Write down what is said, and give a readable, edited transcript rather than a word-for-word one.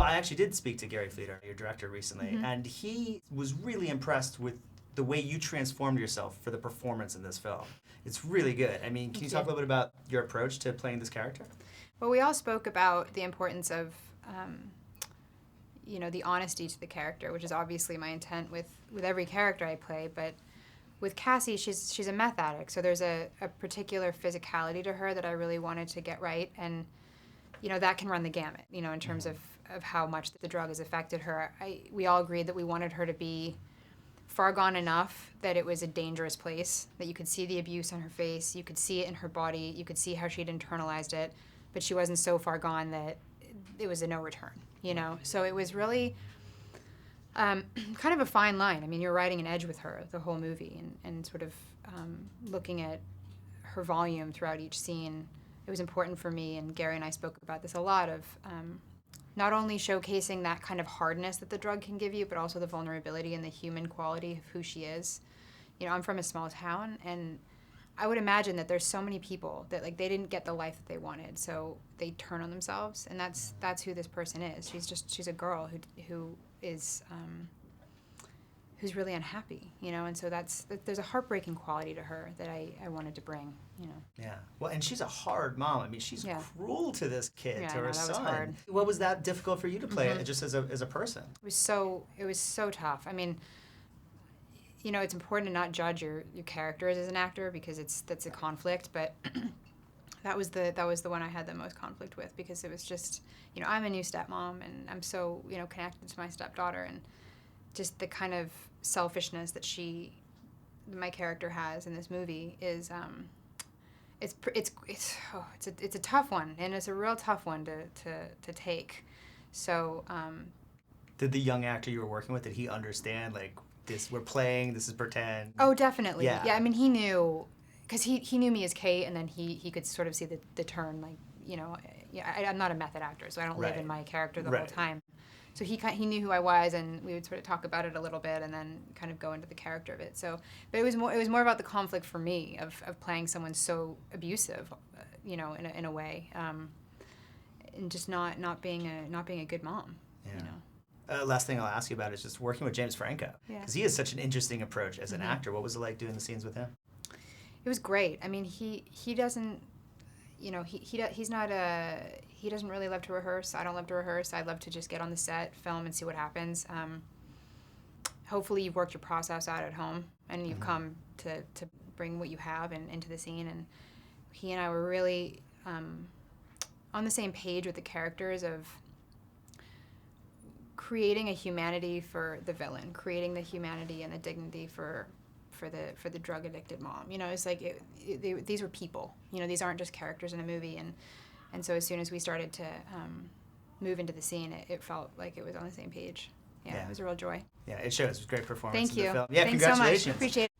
I actually did speak to Gary Fleder, your director, recently, and he was really impressed with the way you transformed yourself for the performance in this film. It's really good. I mean, can you talk a little bit about your approach to playing this character? Well, we all spoke about the importance of, the honesty to the character, which is obviously my intent with every character I play. But with Cassie, she's a meth addict, so there's a particular physicality to her that I really wanted to get right, and that can run the gamut. In terms of how much the drug has affected her. We all agreed that we wanted her to be far gone enough that it was a dangerous place, that you could see the abuse on her face, you could see it in her body, you could see how she'd internalized it, but she wasn't so far gone that it was a no return, So it was really kind of a fine line. I mean, you're riding an edge with her the whole movie, and sort of looking at her volume throughout each scene. It was important for me, and Gary and I spoke about this a lot, of not only showcasing that kind of hardness that the drug can give you, but also the vulnerability and the human quality of who she is. I'm from a small town, and I would imagine that there's so many people that they didn't get the life that they wanted, so they turn on themselves, and that's who this person is. She's a girl who is who's really unhappy, and so there's a heartbreaking quality to her that I wanted to bring, Yeah. Well, and she's a hard mom. I mean, she's cruel to this kid, to her son. That was hard. What was that difficult for you to play just as a person? It was so tough. I mean, it's important to not judge your characters as an actor, because that's a conflict, but that was the one I had the most conflict with, because it was just, I'm a new stepmom, and I'm so, connected to my stepdaughter, and just the kind of selfishness that my character has in this movie is, it's a tough one, and it's a real tough one to take. So, did the young actor you were working with, did he understand, this, we're playing, this is pretend? Oh, definitely. Yeah. I mean, he knew, because he knew me as Kate, and then he could sort of see the turn, I'm not a method actor, so I don't live in my character the whole time. So he knew who I was, and we would sort of talk about it a little bit, and then kind of go into the character of it. So, but it was more about the conflict for me of playing someone so abusive, in a way, and just not being a good mom. Last thing I'll ask you about is just working with James Franco, because he has such an interesting approach as an actor. What was it like doing the scenes with him? It was great. I mean, he doesn't, he's not he doesn't really love to rehearse. I don't love to rehearse. I love to just get on the set, film, and see what happens. Hopefully you've worked your process out at home, and you've come to bring what you have into the scene. And he and I were really on the same page with the characters of creating a humanity for the villain, creating the humanity and the dignity for the drug addicted mom. It's like these were people. These aren't just characters in a movie. And so as soon as we started to move into the scene, it felt like it was on the same page. Yeah, it was a real joy. Yeah, it shows. It was a great performance. Thank you. In the film. Yeah, Thanks congratulations. so much. Appreciate it.